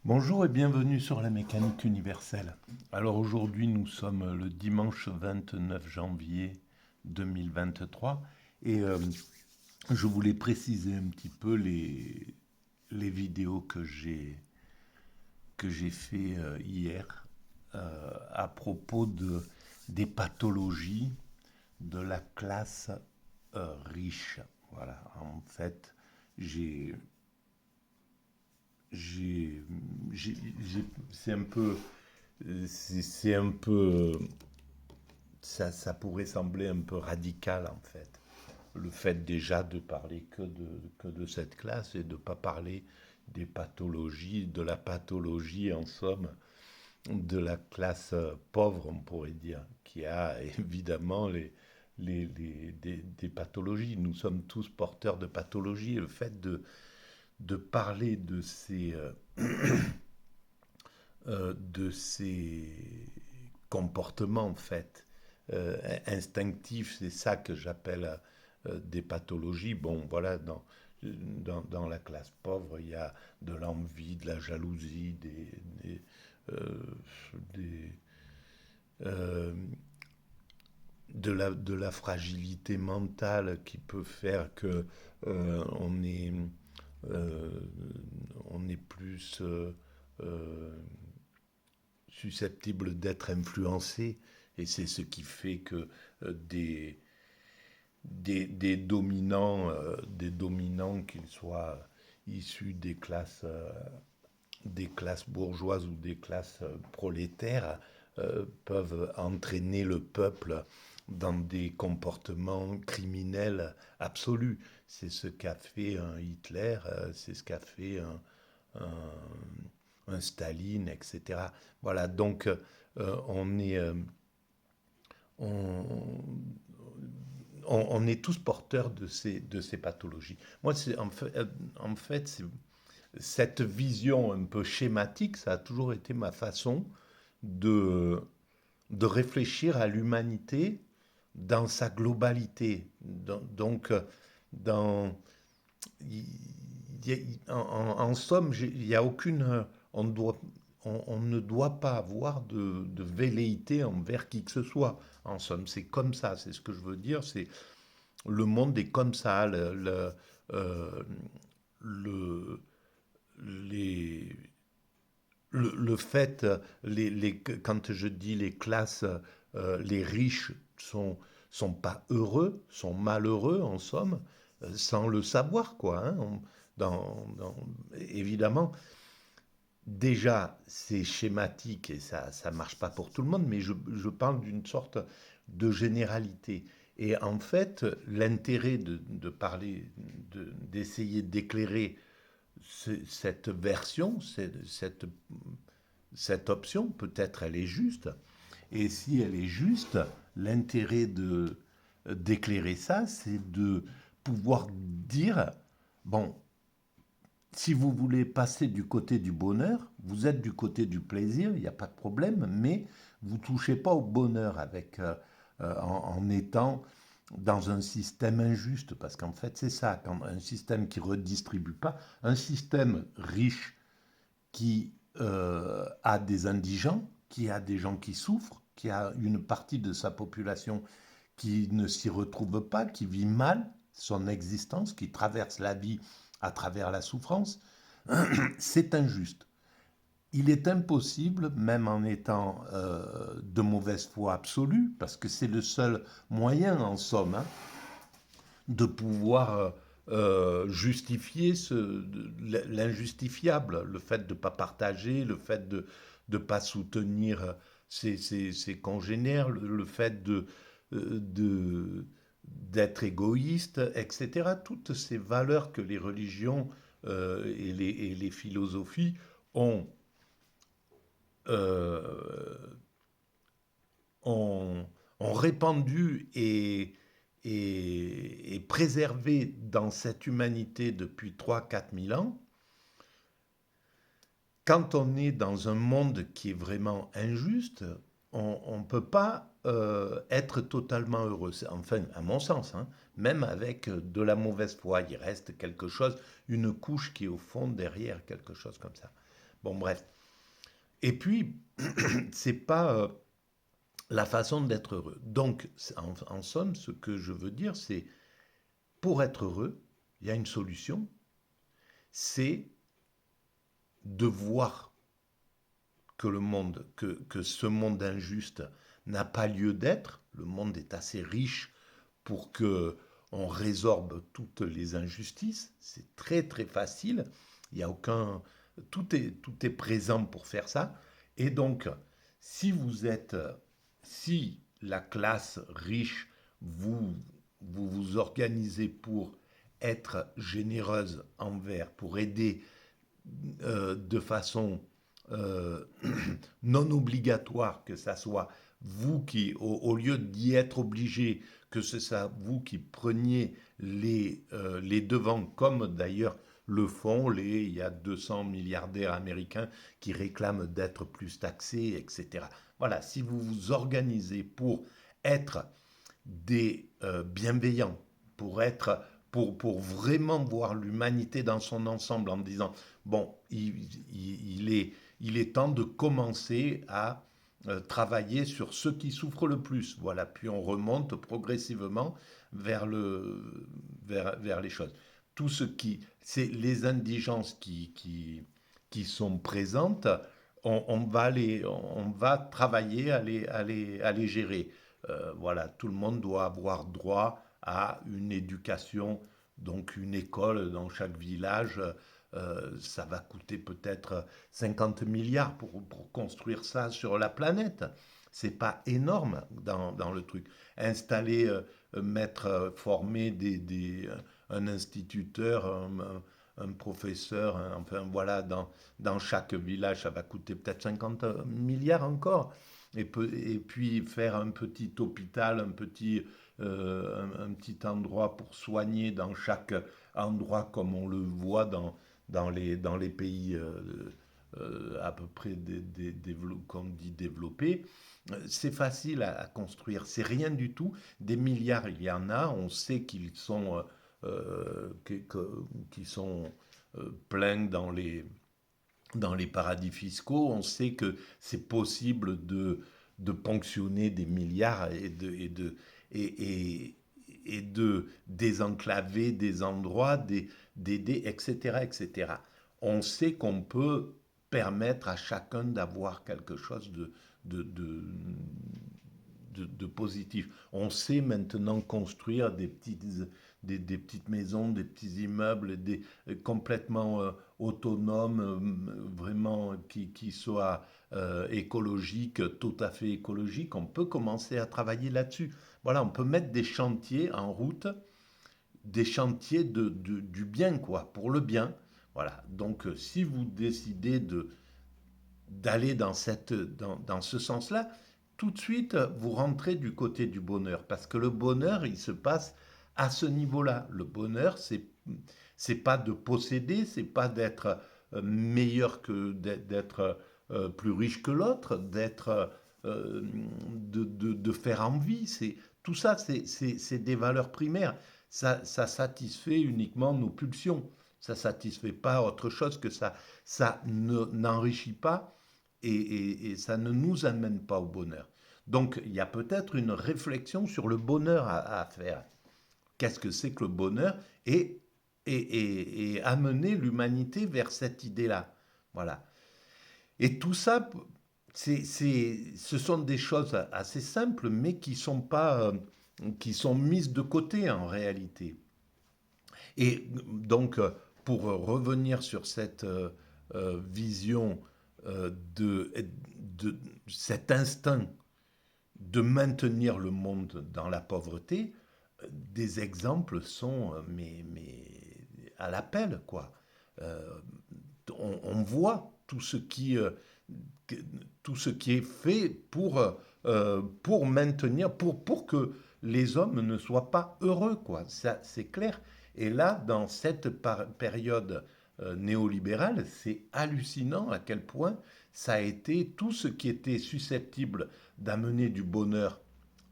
Bonjour et bienvenue sur la mécanique universelle. Alors aujourd'hui nous sommes le dimanche 29 janvier 2023 et je voulais préciser un petit peu les vidéos que j'ai fait hier à propos des pathologies de la classe riche. Voilà, en fait j'ai j'ai, c'est un peu, c'est un peu, ça pourrait sembler un peu radical en fait. Le fait déjà de parler que de cette classe et de ne pas parler des pathologies, de la pathologie en somme, de la classe pauvre, on pourrait dire, qui a évidemment des pathologies. Nous sommes tous porteurs de pathologies. Le fait de parler de ces comportements en fait instinctifs, c'est ça que j'appelle des pathologies. Bon, voilà, dans la classe pauvre, il y a de l'envie, de la jalousie, euh, des, euh, de la fragilité mentale qui peut faire que euh, on est, euh, on est plus susceptible d'être influencé. Et c'est ce qui fait que des dominants, qu'ils soient issus des classes bourgeoises ou des classes prolétaires, peuvent entraîner le peuple dans des comportements criminels absolus. C'est ce qu'a fait un Hitler, c'est ce qu'a fait un Staline, etc. Voilà, donc on, on est tous porteurs de ces pathologies. Moi, en fait cette vision un peu schématique, ça a toujours été ma façon de, de réfléchir à l'humanité dans sa globalité. Donc, dans, en somme, il n'y a aucune. On ne doit pas avoir de velléité envers qui que ce soit. En somme, c'est comme ça, c'est ce que je veux dire. C'est le monde est comme ça. Euh, le, les, le fait, quand je dis les classes, les riches sont pas heureux, sont malheureux en somme, sans le savoir quoi. Hein. Évidemment, déjà c'est schématique et ça marche pas pour tout le monde, mais je parle d'une sorte de généralité. Et en fait, l'intérêt de parler, d'essayer d'éclairer cette version, cette option, peut-être elle est juste. Et si elle est juste, l'intérêt d'éclairer ça, c'est de pouvoir dire, bon, si vous voulez passer du côté du bonheur, vous êtes du côté du plaisir, il n'y a pas de problème, mais vous ne touchez pas au bonheur en étant dans un système injuste, parce qu'en fait c'est ça, quand un système qui ne redistribue pas, un système riche qui a des indigents, qui a des gens qui souffrent, qui a une partie de sa population qui ne s'y retrouve pas, qui vit mal son existence, qui traverse la vie à travers la souffrance, c'est injuste. Il est impossible, même en étant de mauvaise foi absolue, parce que c'est le seul moyen, en somme, hein, de pouvoir justifier l'injustifiable, le fait de ne pas partager, le fait de ne pas soutenir ses congénères, le fait d'être égoïste, etc. Toutes ces valeurs que les religions et les philosophies ont, euh, ont, ont répandu et préservé dans cette humanité depuis 3 4 000 ans, quand on est dans un monde qui est vraiment injuste, on ne peut pas être totalement heureux. Enfin, à mon sens, hein, même avec de la mauvaise foi, il reste quelque chose, une couche qui est au fond derrière, quelque chose comme ça. Bon, bref. Et puis, c'est pas la façon d'être heureux. Donc, en somme, ce que je veux dire, c'est pour être heureux, il y a une solution, c'est de voir que que ce monde injuste n'a pas lieu d'être. Le monde est assez riche pour que on résorbe toutes les injustices. C'est très très facile. Il y a aucun, tout est présent pour faire ça. Et donc, si vous êtes, si la classe riche vous vous organisez pour être généreuse envers, pour aider de façon euh, non obligatoire, que ça soit vous qui, au lieu d'y être obligé, que ce soit vous qui preniez les devants, comme d'ailleurs le font il y a 200 milliardaires américains qui réclament d'être plus taxés, etc. Voilà, si vous vous organisez pour être des bienveillants, pour être pour vraiment voir l'humanité dans son ensemble en disant bon, il est temps de commencer à travailler sur ceux qui souffrent le plus. Voilà, puis on remonte progressivement vers les choses. Tout ce qui, c'est les indigences qui sont présentes, on va travailler à les gérer. Voilà, tout le monde doit avoir droit à une éducation, donc une école dans chaque village. Ça va coûter peut-être 50 milliards pour construire ça sur la planète. C'est pas énorme dans le truc. Installer, mettre, former un instituteur, un professeur, enfin voilà, dans chaque village, ça va coûter peut-être 50 milliards encore. Et puis faire un petit hôpital, un petit endroit pour soigner dans chaque endroit comme on le voit dans les pays à peu près qu'on dit développés. C'est facile à construire, c'est rien du tout. Des milliards, il y en a, on sait qu'ils sont, qui sont pleins dans les paradis fiscaux, on sait que c'est possible de ponctionner des milliards et de désenclaver des endroits, d'aider, etc., etc. On sait qu'on peut permettre à chacun d'avoir quelque chose de, de, de positif. On sait maintenant construire des petites maisons, des petits immeubles, complètement autonomes, vraiment qui soient écologiques, tout à fait écologiques. On peut commencer à travailler là-dessus. Voilà, on peut mettre des chantiers en route, des chantiers du bien, quoi, pour le bien. Voilà, donc si vous décidez d'aller dans ce sens-là, tout de suite, vous rentrez du côté du bonheur. Parce que le bonheur, il se passe à ce niveau-là. Le bonheur, c'est pas de posséder, c'est pas d'être meilleur que d'être plus riche que l'autre, de faire envie. Tout ça, c'est des valeurs primaires. Ça satisfait uniquement nos pulsions. Ça satisfait pas autre chose que ça. Ça n'enrichit pas et ça ne nous amène pas au bonheur. Donc il y a peut-être une réflexion sur le bonheur à faire. Qu'est-ce que c'est que le bonheur et amener l'humanité vers cette idée-là. Voilà. Et tout ça, ce sont des choses assez simples, mais qui sont pas, qui sont mises de côté en réalité. Et donc, pour revenir sur cette vision de cet instinct de maintenir le monde dans la pauvreté, des exemples sont à l'appel, quoi. Euh, on voit tout ce qui est fait pour maintenir, pour que les hommes ne soient pas heureux, quoi. Ça, c'est clair. Et là, dans cette période néolibérale, c'est hallucinant à quel point ça a été tout ce qui était susceptible d'amener du bonheur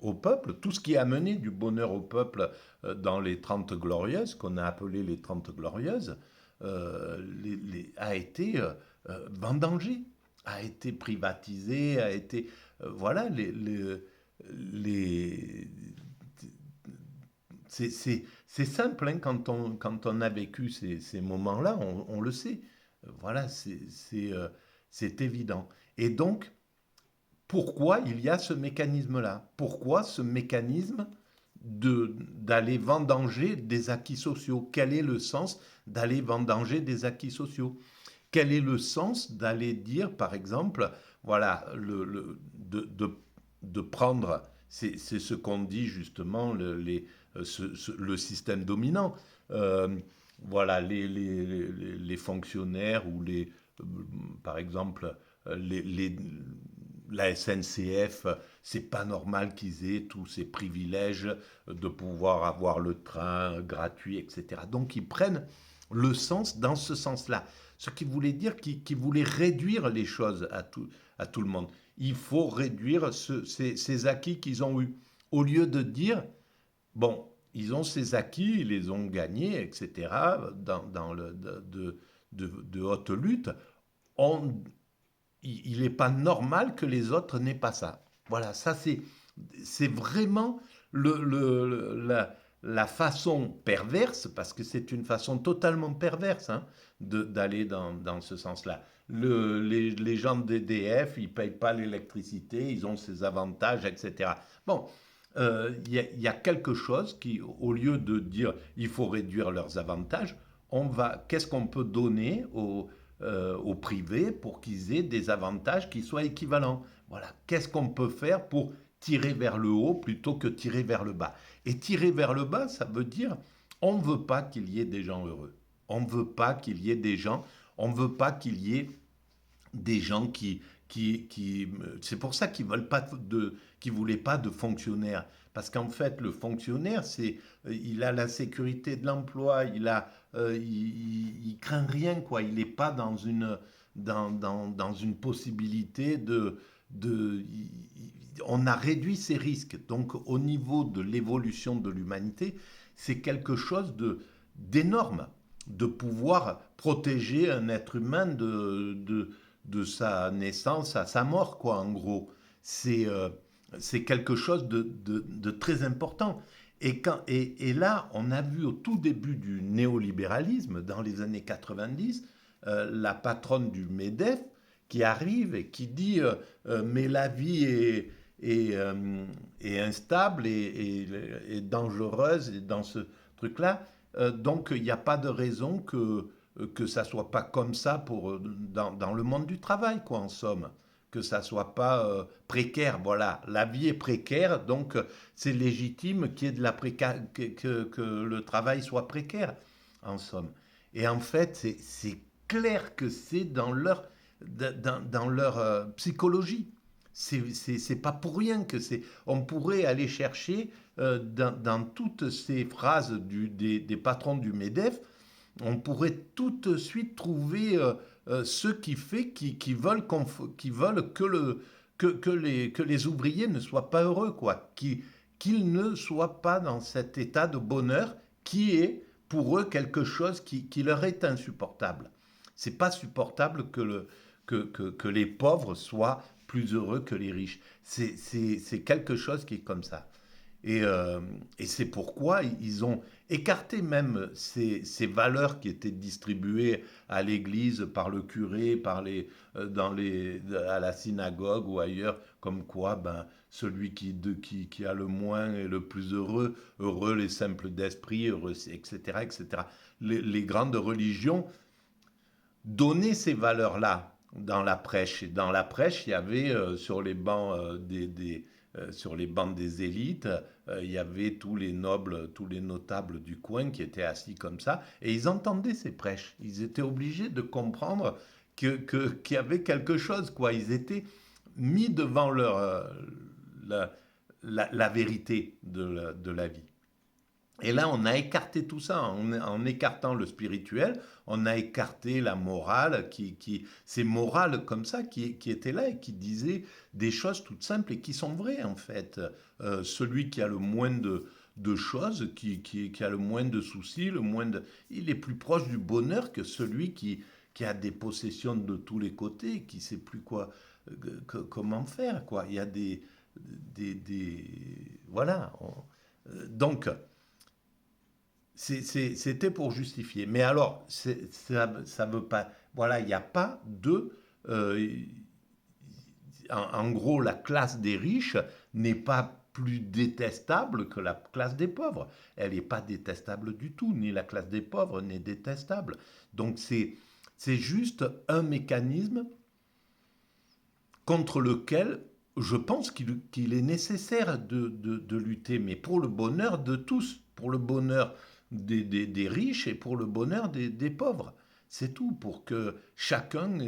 au peuple, tout ce qui a amené du bonheur au peuple dans les 30 glorieuses, qu'on a appelé les 30 glorieuses, a été vendangé, a été privatisé, a été... voilà, les, c'est simple, hein, quand on a vécu ces moments-là, on le sait. Voilà, c'est évident. Et donc, pourquoi il y a ce mécanisme-là? Pourquoi ce mécanisme d'aller vendanger des acquis sociaux? Quel est le sens d'aller vendanger des acquis sociaux? Quel est le sens d'aller dire, par exemple, voilà, de prendre, c'est ce qu'on dit justement, le système dominant. Euh, voilà, les fonctionnaires ou par exemple, les, la SNCF, c'est pas normal qu'ils aient tous ces privilèges de pouvoir avoir le train gratuit, etc. Donc ils prennent le sens dans ce sens-là. Ce qui voulait dire qu'ils voulaient réduire les choses à tout le monde. Il faut réduire ces acquis qu'ils ont eus. Au lieu de dire, bon, ils ont ces acquis, ils les ont gagnés, etc., dans de haute lutte, on, il n'est pas normal que les autres n'aient pas ça. Voilà, ça c'est vraiment la façon perverse, parce que c'est une façon totalement perverse, hein, d'aller dans ce sens-là. Les gens d'EDF, ils ne payent pas l'électricité, ils ont ces avantages, etc. Bon, y a quelque chose qui, au lieu de dire il faut réduire leurs avantages, qu'est-ce qu'on peut donner au privé pour qu'ils aient des avantages qui soient équivalents? Voilà, qu'est-ce qu'on peut faire pour tirer vers le haut plutôt que tirer vers le bas? Et tirer vers le bas, ça veut dire on ne veut pas qu'il y ait des gens heureux. On ne veut pas qu'il y ait des gens, on ne veut pas qu'il y ait des gens c'est pour ça qu'ils veulent pas qu'ils voulaient pas de fonctionnaires. Parce qu'en fait, le fonctionnaire, il a la sécurité de l'emploi, il craint rien, quoi. Il n'est pas dans une possibilité on a réduit ses risques. Donc, au niveau de l'évolution de l'humanité, c'est quelque chose d'énorme de pouvoir protéger un être humain de sa naissance à sa mort, quoi, en gros. C'est quelque chose de très important. Et là, on a vu au tout début du néolibéralisme, dans les années 90, la patronne du MEDEF qui arrive et qui dit mais la vie est instable et dangereuse et dans ce truc-là. Donc il n'y a pas de raison que ça soit pas comme ça dans le monde du travail, quoi, en somme. Que ça soit pas précaire. Voilà, la vie est précaire, donc c'est légitime qu'il y ait de la que le travail soit précaire, en somme. Et en fait, c'est clair que c'est dans leur psychologie. C'est pas pour rien que c'est. On pourrait aller chercher dans toutes ces phrases des patrons du MEDEF, on pourrait tout de suite trouver ce qui fait qui veulent, qui veulent que les ouvriers ne soient pas heureux, quoi. Qu'ils ne soient pas dans cet état de bonheur qui est pour eux quelque chose qui leur est insupportable. C'est pas supportable que les pauvres soient plus heureux que les riches. C'est quelque chose qui est comme ça. Et c'est pourquoi ils ont écarté même ces valeurs qui étaient distribuées à l'église par le curé, à la synagogue ou ailleurs, comme quoi celui qui a le moins est le plus heureux, heureux les simples d'esprit, heureux, etc., etc. Les grandes religions donner ces valeurs-là dans la prêche. Et dans la prêche, il y avait sur les bancs sur les bancs des élites, il y avait tous les nobles, tous les notables du coin qui étaient assis comme ça, et ils entendaient ces prêches. Ils étaient obligés de comprendre qu'il y avait quelque chose, quoi. Ils étaient mis devant la, la vérité de la vie. Et là, on a écarté tout ça. En écartant le spirituel, on a écarté la morale, ces morales comme ça qui étaient là et qui disaient des choses toutes simples et qui sont vraies en fait. Celui qui a le moins de choses, qui a le moins de soucis, il est plus proche du bonheur que celui qui a des possessions de tous les côtés, qui ne sait plus quoi, comment faire, quoi. Il y a voilà. Donc, c'était pour justifier. Mais alors, ça veut pas. Voilà, il n'y a pas de. euh, en gros, la classe des riches n'est pas plus détestable que la classe des pauvres. Elle n'est pas détestable du tout, ni la classe des pauvres n'est détestable. Donc c'est juste un mécanisme contre lequel je pense qu'il est nécessaire de lutter, mais pour le bonheur de tous, pour le bonheur des riches et pour le bonheur des pauvres. C'est tout, pour que chacun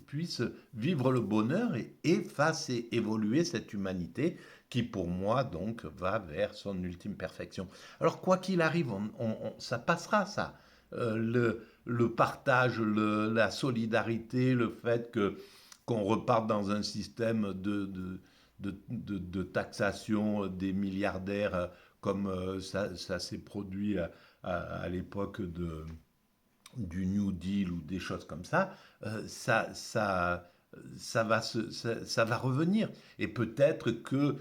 puisse vivre le bonheur et fasse évoluer cette humanité qui, pour moi, donc, va vers son ultime perfection. Alors, quoi qu'il arrive, ça passera, ça. Le partage, la solidarité, le fait qu'on reparte dans un système de taxation des milliardaires comme ça s'est produit à l'époque du New Deal ou des choses comme ça, ça va revenir. Et peut-être que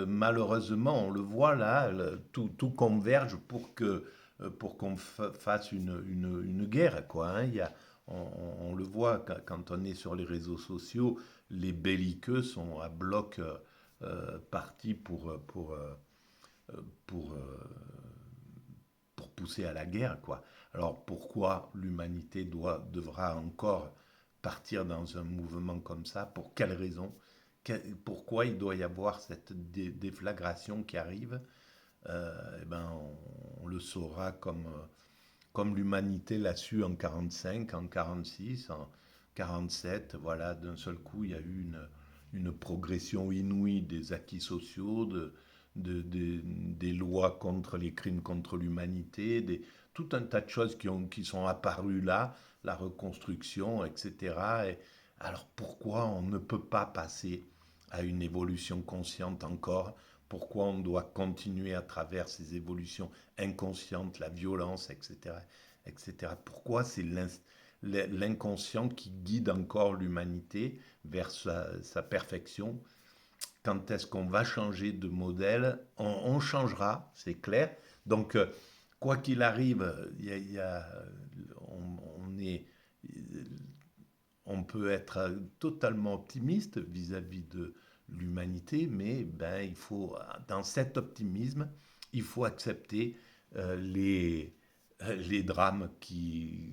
malheureusement, on le voit là, tout converge pour qu'on fasse une guerre, quoi. Hein. On le voit quand on est sur les réseaux sociaux, les belliqueux sont à bloc partis pour, pour pousser à la guerre, quoi. Alors pourquoi l'humanité devra encore partir dans un mouvement comme ça? Pour quelles raisons? Pourquoi il doit y avoir cette déflagration qui arrive? Eh ben, on le saura comme l'humanité l'a su en 45, en 46, en 47. Voilà, d'un seul coup, il y a eu une progression inouïe des acquis sociaux, des lois contre les crimes contre l'humanité, tout un tas de choses qui sont apparues là, la reconstruction, etc. Et alors pourquoi on ne peut pas passer à une évolution consciente encore? Pourquoi on doit continuer à travers ces évolutions inconscientes, la violence, etc., etc. Pourquoi c'est l'inconscient qui guide encore l'humanité vers sa perfection? Quand est-ce qu'on va changer de modèle? On changera, c'est clair. Donc, quoi qu'il arrive, on est, on peut être totalement optimiste vis-à-vis de l'humanité, mais ben, dans cet optimisme, il faut accepter les drames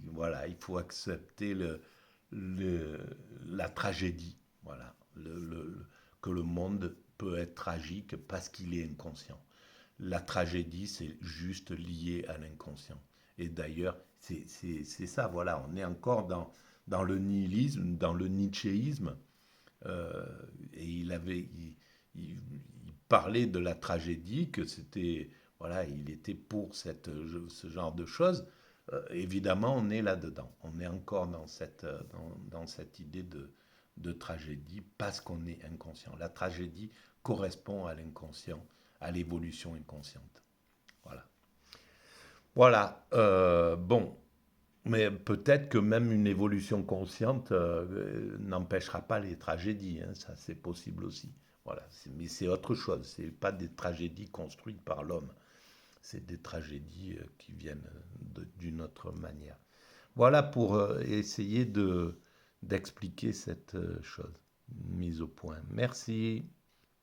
voilà, il faut accepter le, la tragédie, voilà, que le monde peut être tragique parce qu'il est inconscient. La tragédie, c'est juste lié à l'inconscient. Et d'ailleurs, c'est ça, voilà, on est encore dans le nihilisme, dans le nietzschéisme. Euh, et il parlait de la tragédie, que c'était, voilà, il était pour ce genre de choses. Évidemment, on est là-dedans. On est encore dans cette idée de tragédie parce qu'on est inconscient. La tragédie correspond à l'inconscient, à l'évolution inconsciente. Voilà. Voilà. Bon, mais peut-être que même une évolution consciente n'empêchera pas les tragédies. Hein, ça, c'est possible aussi. Voilà. Mais c'est autre chose. C'est pas des tragédies construites par l'homme. C'est des tragédies qui viennent d'une autre manière. Voilà pour essayer d'expliquer cette chose mise au point. Merci.